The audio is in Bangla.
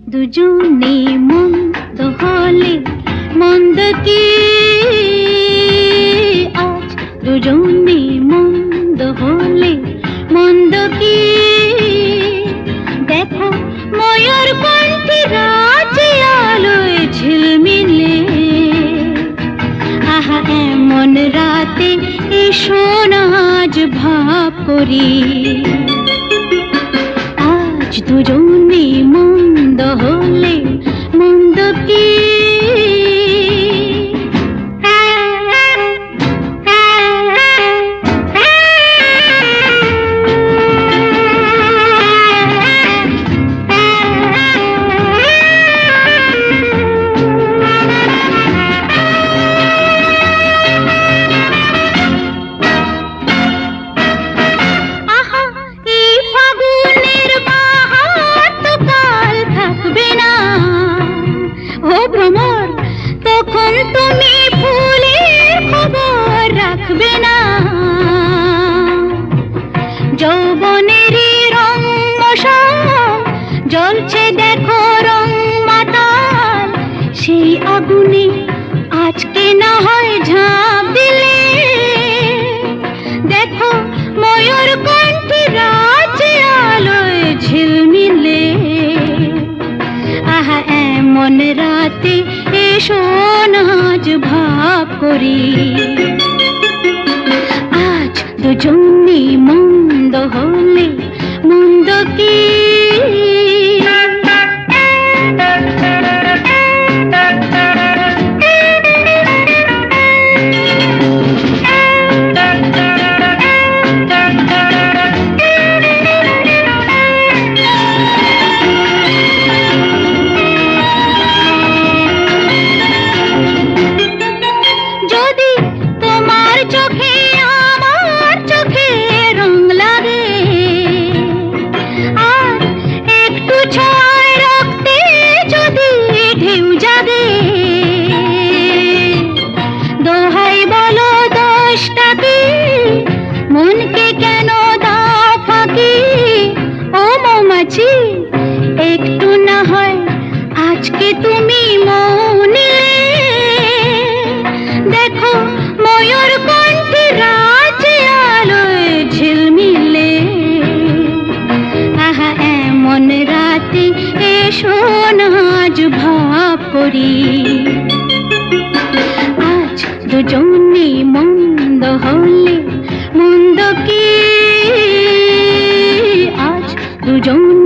দুজনে মন্দ হলে মন্দ কি, আজ দুজনে মন্দ হলে মন্দ কি। দেখো ময়ূর কণ্ঠে রাজে আলোয় ঝিলমিলে, আহা এমন রাতে এসো না আজ ভাব করি। আজ দুজনে মন্দ হলে মন্দ কি। তখন তুমি ফুলের খবর রাখবে না, যৌবনেরই রং মশাল জ্বলছে দেখো রং মাতাল। সেই আগুনে আজকে না হয় ঝাঁপ দিলে, দেখো ময়ূর কণ্ঠে রাজে আলোয় ঝিলমিলে। আহা এমন রাতে এসো না আজ ভাব করি। আজ দুজনে মন্দ হলে মন্দ কি। মনকে কেন দাও ফাঁকি ও মৌমাছি, একটু না হয় আজকে তুমি মনে। দেখো ময়ূর কণ্ঠে রাজে আলোয় ঝিলমিলে, আহা এমন রাতে এসো না আজ ভাব করি। আজ দুজনে মন্দ হলে মন্দ কি। আজ দুজন